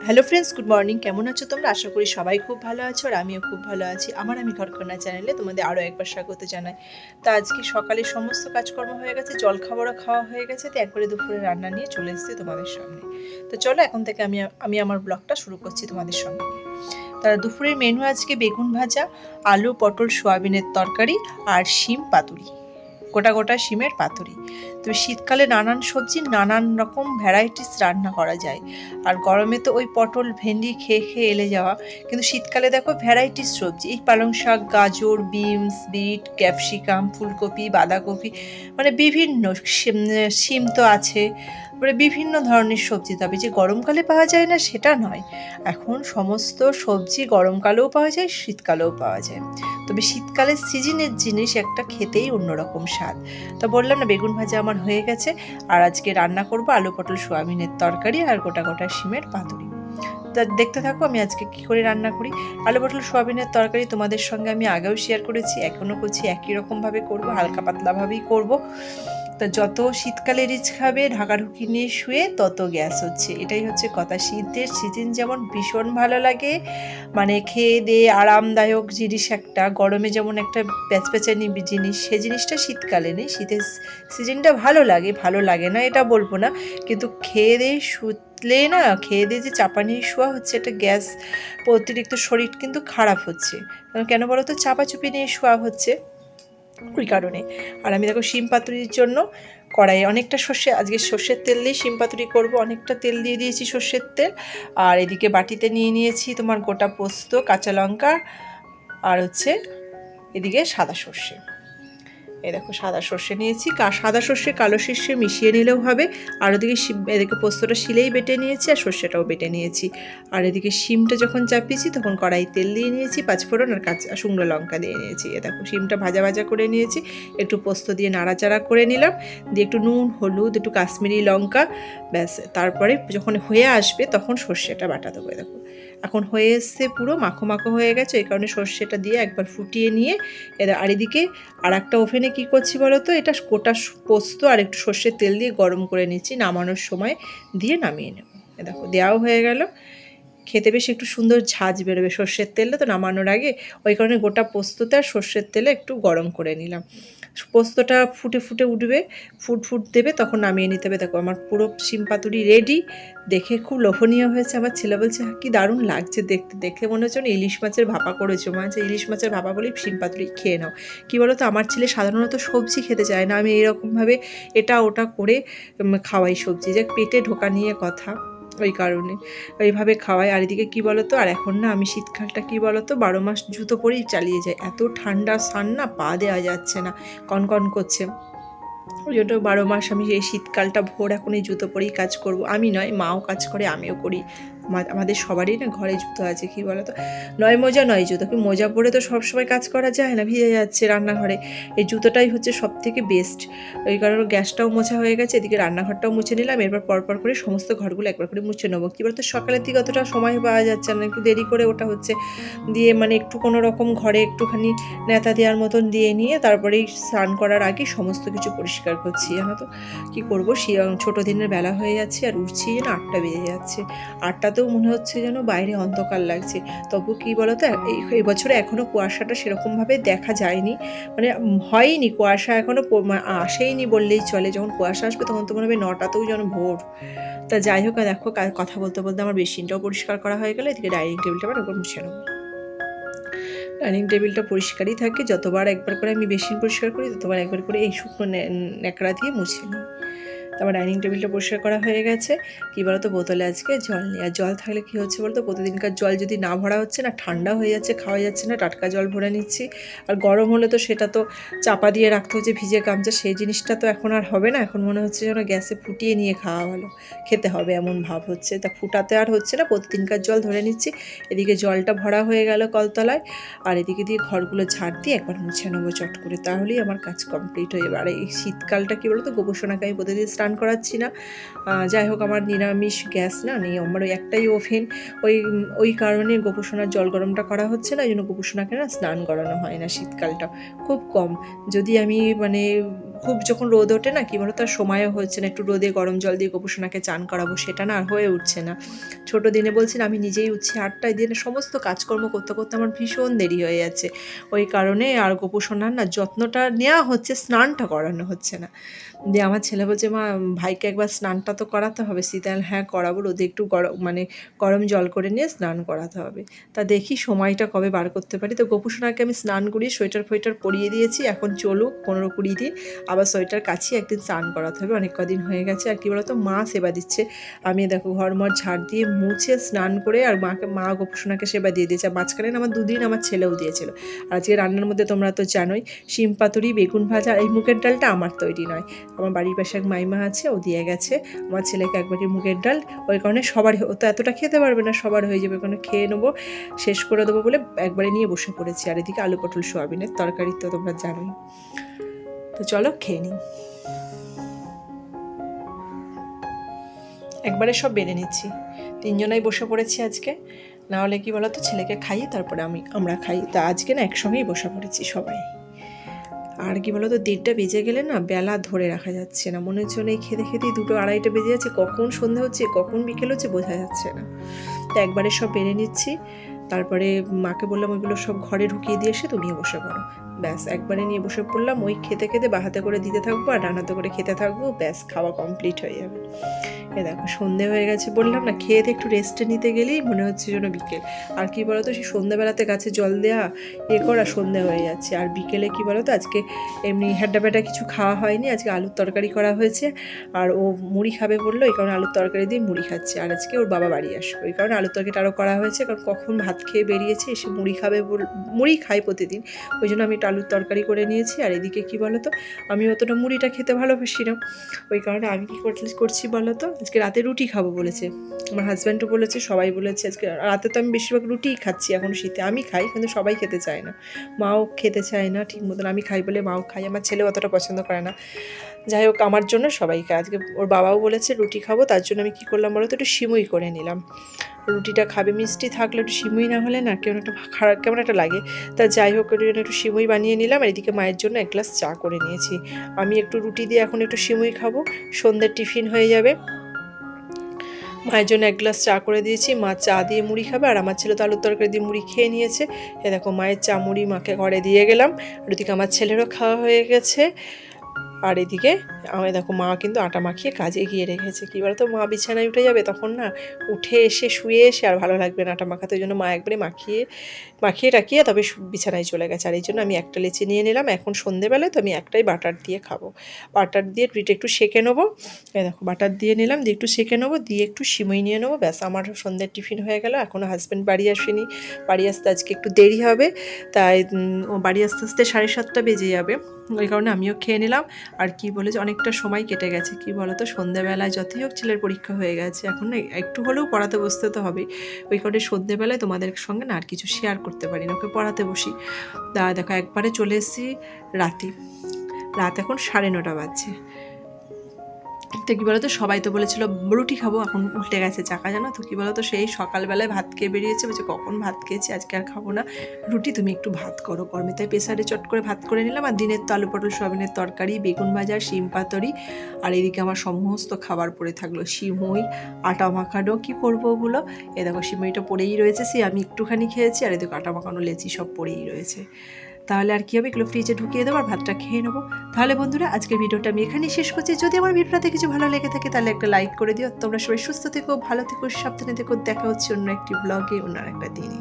Hello friends, good morning. কেমন আছো তোমরা? আশা করি সবাই খুব ভালো আছো আর আমিও খুব ভালো আছি। আমি ঘরকন্যা চ্যানেলে তোমাদের আরও একবার স্বাগত জানাই। তো আজকে সকালে সমস্ত কাজকর্ম হয়ে গেছে, জলখাবারও খাওয়া হয়ে গেছে, তো একবারে দুপুরে রান্না নিয়ে চলে এসেছি তোমাদের সামনে। তো চলো এখন থেকে আমি আমার ব্লগটা শুরু করছি তোমাদের সঙ্গে। তার দুপুরের মেনু আজকে বেগুন ভাজা, আলু পটল সোয়াবিনের তরকারি আর শিম পাতুরি, গোটা গোটা শিমের পাতুরি। তো শীতকালে নানান সবজি নানান রকম ভ্যারাইটিস রান্না করা যায়। আর গরমে তো ওই পটল ভেন্ডি খেয়ে খেয়ে এলে যাওয়া, কিন্তু শীতকালে দেখো ভ্যারাইটিস সবজি, এই পালং শাক, গাজর, বিনস, বিট, ক্যাপসিকাম, ফুলকপি, বাঁধাকপি, মানে বিভিন্ন শিম তো আছে, মানে বিভিন্ন ধরনের সবজি। তবে যে গরমকালে পাওয়া যায় না সেটা নয়, এখন সমস্ত সবজি গরমকালেও পাওয়া যায়, শীতকালেও পাওয়া যায়। তবে শীতকালের সিজনের জিনিস একটা খেতেই অন্যরকম স্বাদ। তো বললাম না, বেগুন ভাজা আমার হয়ে গেছে, আর আজকে রান্না করব আলু পটল সোয়াবিনের তরকারি আর গোটা গোটা শিমের পাতুরি। তা দেখতে থাকো আমি আজকে কি করে রান্না করি। আলু পটল সোয়াবিনের তরকারি তোমাদের সঙ্গে আমি আগেও শেয়ার করেছি, এখনও করছি, একই রকমভাবে করবো, হালকা পাতলাভাবেই করব। তা যত শীতকালে রিচ খাবে ঢাকাঢুকি নিয়ে শুয়ে তত গ্যাস হচ্ছে, এটাই হচ্ছে কথা। শীতের সিজন যেমন ভীষণ ভালো লাগে, মানে খেয়ে দিয়ে আরামদায়ক জিনিস একটা, গরমে যেমন একটা প্যাচপ্যাচানি জিনিস, সে জিনিসটা শীতকালে নেই। শীতের সিজনটা ভালো লাগে না এটা বলবো না, কিন্তু খেয়ে দিয়ে খেয়ে দিয়ে যে চাপা নিয়ে শোয়া হচ্ছে, একটা গ্যাস অতিরিক্ত শরীর কিন্তু খারাপ হচ্ছে। কেন বলো তো? চাপাচুপি নিয়ে শোয়া হচ্ছে ওই কারণে। আর আমি দেখো শিম পাতুরির জন্য কড়াইয়ে অনেকটা আজকে সর্ষের তেল দিয়ে শিম পাতুরি করবো, অনেকটা তেল দিয়ে দিয়েছি সর্ষের তেল। আর এদিকে বাটিতে নিয়ে নিয়েছি তোমার গোটা পোস্ত, কাঁচা লঙ্কা, আর হচ্ছে এদিকে সাদা সর্ষে। এই দেখো সাদা সর্ষে নিয়েছি, সাদা সর্ষে কালো সর্ষে মিশিয়ে নিলেও হবে। আর এদিকে পোস্তটা শিলেই বেটে নিয়েছি আর সর্ষেটাও বেটে নিয়েছি। আর এদিকে শিমটা যখন চাপিয়েছি তখন কড়াই তেল দিয়ে নিয়েছি, পাঁচফোড়ন আর শুকনো লঙ্কা দিয়ে নিয়েছি। এ দেখো শিমটা ভাজা ভাজা করে নিয়েছি, একটু পোস্ত দিয়ে নাড়াচাড়া করে নিলাম, দিয়ে একটু নুন, হলুদ, একটু কাশ্মীরি লঙ্কা, ব্যাস। তারপরে যখন হয়ে আসবে তখন সর্ষেটা বাটা দেবো। দেখো এখন হয়ে এসছে, পুরো মাখো মাখো হয়ে গেছে, এই কারণে সর্ষেটা দিয়ে একবার ফুটিয়ে নিয়ে আর এদিকে আর একটা ওভেনে কী করছি বলো তো, এটা গোটা পোস্ত আর একটু সর্ষের তেল দিয়ে গরম করে নিচ্ছি, নামানোর সময় দিয়ে নামিয়ে নেব। দেখো দেওয়াও হয়ে গেল, খেতে বেশ একটু সুন্দর ঝাঁঝ বেরোবে সর্ষের তেলটা তো নামানোর আগে, ওই কারণে গোটা পোস্ততে আর সর্ষের তেলে একটু গরম করে নিলাম। পোস্তটা ফুটে ফুটে উঠবে, ফুট দেবে, তখন নামিয়ে নিতে হবে। দেখো আমার পুরো শিম পাতুরি রেডি, দেখে খুব লোভনীয় হয়েছে। আমার ছেলে বলছে কি দারুণ লাগছে দেখতে, দেখে মনে হচ্ছে ইলিশ মাছের ভাপা করেছো মা। ইলিশ মাছের ভাপা বলেই শিম পাতুরি খেয়ে নাও। কী বলো তো, আমার ছেলে সাধারণত সবজি খেতে চায় না, আমি এইরকমভাবে এটা ওটা করে খাওয়াই সবজি, যে পেটে ঢোকা নিয়ে কথা, ওই কারণে ওইভাবে খাওয়াই। আর এদিকে কী বলো তো, আর এখন না আমি শীতকালটা কী বলো তো 12 মাস জুতো পরেই চালিয়ে যাই, এত ঠান্ডা সান না, পা দেওয়া যাচ্ছে না, কনকন করছে। ওই জন্য 12 মাস আমি এই শীতকালটা ভোর এখন এই জুতো পরেই কাজ করব। আমি নয়, মাও কাজ করে, আমিও করি, আমাদের সবারই না ঘরে জুতো আছে। কী বলো তো, নয় মোজা নয় জুতো, কি মোজা পরে তো সবসময় কাজ করা যায় না, ভিজে যাচ্ছে রান্নাঘরে, এই জুতোটাই হচ্ছে সব থেকে বেস্ট। ওই কারণে গ্যাসটাও মোছা হয়ে গেছে, এদিকে রান্নাঘরটাও মুছে নিলাম, এরপর পরপর করে সমস্ত ঘরগুলো একবার করে মুছে নেবো। কী বলতো, সকালের দিকে অতটা সময় পাওয়া যাচ্ছে না, একটু দেরি করে ওটা হচ্ছে, দিয়ে মানে একটু কোনো রকম ঘরে একটুখানি নেতা দেওয়ার মতন দিয়ে নিয়ে তারপরেই স্নান করার আগে সমস্ত কিছু পরিষ্কার করছি। জানো তো কী করবো, ছোটো দিনের বেলা হয়ে যাচ্ছে আর উঠছি যেন 8টা বেজে যাচ্ছে, 8টাতেও মনে হচ্ছে যেন বাইরে অন্ধকার লাগছে। তবু কী বলো তো, এই বছরে এখনও কুয়াশাটা সেরকমভাবে দেখা যায়নি, মানে হয়নি কুয়াশা, এখনও আসেইনি বললেই চলে। যখন কুয়াশা আসবে তখন তো মনে হবে 9টাতেও যেন ভোর। তা যাই হোক, দেখো কথা বলতে বলতে আমার বেসিনটাও পরিষ্কার করা হয়ে গেলো, এদিকে ডাইনিং টেবিলটা আবার একবার মুছে নেবো। ডাইনিং টেবিলটা পরিষ্কারই থাকে, যতবার একবার করে আমি বেসিন পরিষ্কার করি ততবার একবার করে এই শুকনো ন্যাকড়া দিয়ে মুছে নিই। তারপর ডাইনিং টেবিলটা পরিষ্কার করা হয়ে গেছে। কী বলো তো, বোতলে আজকে জল নেই, আর জল থাকলে কী হচ্ছে বলো তো, প্রতিদিনকার জল যদি না ভরা হচ্ছে না, ঠান্ডা হয়ে যাচ্ছে, খাওয়া যাচ্ছে না, টাটকা জল ভরে নিচ্ছি। আর গরম হলে তো সেটা তো চাপা দিয়ে রাখতে হচ্ছে ভিজে গামছা, সেই জিনিসটা তো এখন আর হবে না, এখন মনে হচ্ছে যেন গ্যাসে ফুটিয়ে নিয়ে খাওয়া ভালো, খেতে হবে এমন ভাব হচ্ছে। তা ফুটাতে আর হচ্ছে না, প্রতিদিনকার জল ধরে নিচ্ছি। এদিকে জলটা ভরা হয়ে গেল কলতলায়, আর এদিকে দিয়ে ঘরগুলো ঝাড় দিয়ে একবার মুছে নেবো চট করে, তাহলেই আমার কাজ কমপ্লিট হয়ে যাবে। আর এই শীতকালটা কী বলো তো, গোবরসোনাকে আমি প্রতিদিন স্নান করাচ্ছি না। যাই হোক, আমার নিরামিষ গ্যাস না নেই, আমার ওই একটাই ওভেন, ওই কারণে গোবরসোনার জল গরমটা করা হচ্ছে না, ওই জন্য গোবরসোনাকে না স্নান করানো হয় না শীতকালটা, খুব কম। যদি আমি মানে খুব যখন রোদ ওঠে না, কি বলো, তার সময়ও হচ্ছে না, একটু রোদে গরম জল দিয়ে গোপুসোনাকে চান করাবো, সেটা না আর হয়ে উঠছে না। ছোট দিনে বলছি না, আমি নিজেই উঠছি 8টায়, দিনে সমস্ত কাজকর্ম করতে করতে আমার ভীষণ দেরি হয়ে যাচ্ছে। ওই কারণে আর গোপুসোনার না যত্নটা নেওয়া হচ্ছে, স্নানটা করানো হচ্ছে না। দিয়ে আমার ছেলে বলছে, মা ভাইকে একবার স্নানটা তো করাতে হবে। শীতাল, হ্যাঁ করাবো, রোদে একটু গরম জল করে নিয়ে স্নান করাতে হবে। তা দেখি সময়টা কবে বার করতে পারি। তো গোপুসোনাকে আমি স্নান করিয়ে সোয়েটার ফোয়েটার পরিয়ে দিয়েছি, এখন চলুক 15-20 দিন আবার সোয়েটার কাছিয়ে একদিন স্নান করাতে হবে, অনেক কদিন হয়ে গেছে। আর কি বলতো, মা সেবা দিচ্ছে, আমি দেখো ঘরমর ঝাড় দিয়ে মুছে স্নান করে, আর মা গোপুসোনাকে সেবা দিয়ে দিয়েছে। মাঝখানে আমার 2 দিন আমার ছেলেও দিয়েছিল। আর আজকে রান্নার মধ্যে তোমরা তো জানোই, শিম পাতুরি, বেগুন ভাজা। এই মুগের ডালটা আমার তৈরি নয়, আমার বাড়ির পাশে এক মাইমা আছে, ও দিয়ে গেছে আমার ছেলেকে একবারই মুগের ডাল। ওই কারণে সবার, ও তো এতটা খেতে পারবে না, সবার হয়ে যাবে, ওখানে খেয়ে নেবো, শেষ করে দেবো বলে একবারে নিয়ে বসে পড়েছি। আর এদিকে আলু পটল সোয়াবিনের তরকারি তো তোমরা জানোই। তো চলো খেয়ে নিই, একবারে সব বেড়ে নিচ্ছি। 3 জনাই বসে পড়েছি আজকে, না হলে কি বলো তো, ছেলেকে খাইয়ে তারপরে আমরা খাই। তা আজকে না একসঙ্গেই বসে পড়েছি সবাই। আর কি বলো তো, 1:30টা বেজে গেলে না বেলা ধরে রাখা যাচ্ছে না, মনে হচ্ছে এই খেতে খেতেই 2-2:30 বেজে যাচ্ছে, কখন সন্ধে হচ্ছে কখন বিকেল হচ্ছে বোঝা যাচ্ছে না। তো একবারে সব বেড়ে নিচ্ছি, তারপরে মাকে বললাম ওইগুলো সব ঘরে ঢুকিয়ে দিয়ে এসে তুমিও বসে পড়ো। ব্যাস একবারে নিয়ে বসে পড়লাম, ওই খেতে খেতে বাহাতে করে দিতে থাকবো আর ডানাতে করে খেতে থাকবো, ব্যাস খাওয়া কমপ্লিট হয়ে যাবে। এ দেখো সন্ধে হয়ে গেছে, বললাম না, খেয়ে একটু রেস্টে নিতে গেলেই মনে হচ্ছে যেন বিকেল। আর কি বলতো, সেই সন্ধ্যাবেলাতে গাছে জল দেওয়া করা, সন্ধে হয়ে যাচ্ছে। আর বিকেলে কি বলতো, আজকে এমনি হ্যাড্ডা ব্যাডা কিছু খাওয়া হয়নি, আজকে আলুর তরকারি করা হয়েছে। আর ও মুড়ি খাবে বললো, এই কারণে আলুর তরকারি দিয়ে মুড়ি খাচ্ছে। আর আজকে ওর বাবা বাড়ি আসবে, ওই কারণে আলুর তরকারিটা আরও করা হয়েছে, কারণ কখন ভাত খেয়ে বেরিয়েছে, এসে মুড়ি খাবে, মুড়ি খাই প্রতিদিন, ওই জন্য আমি একটু আলুর তরকারি করে নিয়েছি। আর এদিকে কি বলতো, আমি অতটা মুড়িটা খেতে ভালোবাসি না, ওই কারণে আমি কী করছি বলতো, আজকে রাতে রুটি খাবো বলেছে আমার হাজব্যান্ডও বলেছে, সবাই বলেছে। আজকে রাতে তো আমি বেশিরভাগ রুটিই খাচ্ছি এখন শীতে, আমি খাই কিন্তু সবাই খেতে চায় না, মাও খেতে চায় না ঠিক মতন, আমি খাই বলে মাও খাই, আমার ছেলেও অতটা পছন্দ করে না। যাই হোক, আমার জন্য সবাই খায়। আজকে ওর বাবাও বলেছে রুটি খাবো, তার জন্য আমি কী করলাম বলো তো, একটু সিমুই করে নিলাম। রুটিটা খাবে, মিষ্টি থাকলে একটু সিমুই না হলে না কেমন একটা খারাপ কেমন একটা লাগে। তা যাই হোক, ওর জন্য একটু সিমুই বানিয়ে নিলাম। আর এদিকে মায়ের জন্য 1 গ্লাস চা করে নিয়েছি। আমি একটু রুটি দিয়ে এখন একটু সিমুই খাবো, সন্ধ্যের টিফিন হয়ে যাবে। মায়ের জন্য 1 গ্লাস চা করে দিয়েছি, মা চা দিয়ে মুড়ি খাবে, আর আমার ছেলে তো আলুর তরকারি দিয়ে মুড়ি খেয়ে নিয়েছে। এ দেখো মায়ের চা মুড়ি মাকে ঘরে দিয়ে গেলাম, আর ওদিকে আমার ছেলেরও খাওয়া হয়ে গেছে। আর এদিকে আমি দেখো মা কিন্তু আটা মাখিয়ে কাজে গিয়ে রেখেছে। কী বলতো, মা বিছানায় উঠে যাবে, তখন না উঠে এসে শুয়ে এসে আর ভালো লাগবে না আটা মাখাতে, ওই জন্য মা একবারে মাখিয়ে টাকিয়ে তবে বিছানায় চলে গেছে। আর এই জন্য আমি একটা লেচি নিয়ে নিলাম, এখন সন্ধেবেলায় তো আমি একটাই বাটার দিয়ে খাবো, বাটার দিয়ে রুটিটা একটু সেঁকে নেবো। এই দেখো বাটার দিয়ে নিলাম, দিয়ে একটু সেঁকে নেবো, দিয়ে একটু সিমই নিয়ে নেবো, ব্যাস আমার সন্ধ্যের টিফিন হয়ে গেল। এখনও হাজব্যান্ড বাড়ি আসেনি, বাড়ি আসতে আজকে একটু দেরি হবে, তাই ও বাড়ি আসতে আসতে 7:30 বেজে যাবে, ওই কারণে আমিও খেয়ে নিলাম। আর কি বলে, অনেকটা সময় কেটে গেছে, কি বলো তো, সন্ধ্যেবেলায় যতই হোক ছেলের পরীক্ষা হয়ে গেছে, এখন না একটু হলেও পড়াতে বসতে তো হবে, ওই কারণে সন্ধ্যেবেলায় তোমাদের সঙ্গে না আর কিছু শেয়ার করতে পারি না, ওকে পড়াতে বসি। তা দেখো একবারে চলে এসেছি রাত এখন 9:30 বাজছে। তো কী বলতো, সবাই তো বলেছিল রুটি খাবো, এখন উল্টে গেছে চাকা, জানো তো। কী বলতো, সেই সকালবেলায় ভাত খেয়ে বেরিয়েছে, বলছে কখন ভাত খেয়েছি, আজকে আর খাবো না রুটি, তুমি একটু ভাত করো কর্মে। তাই প্রেসারে চট করে ভাত করে নিলাম। আর দিনের তো আলু পটল সোয়াবিনের তরকারি, বেগুন ভাজা, শিম পাতুরি, আর এদিকে আমার সমস্ত খাবার পড়ে থাকলো, সিমুই, আটা মাখানো, কী করবো ওগুলো। এ দেখো সিমুইটা পড়েই রয়েছে, সেই আমি একটুখানি খেয়েছি, আর এদিকে আটা মাখানো লেচি সব পড়েই রয়েছে। তাহলে আর কী হবে, এগুলো ফ্রিজে ঢুকিয়ে দেবো আর ভাতটা খেয়ে নেবো। তাহলে বন্ধুরা, আজকের ভিডিওটা আমি এখানেই শেষ করছি। যদি আমার ভিডিওটাতে কিছু ভালো লেগে থাকে তাহলে একটা লাইক করে দিও। তোমরা সবাই সুস্থ থেকো, ভালো থেকো, সাবধানে থেকো। দেখা হচ্ছে অন্য একটি ব্লগে, অন্য একটা দিনে।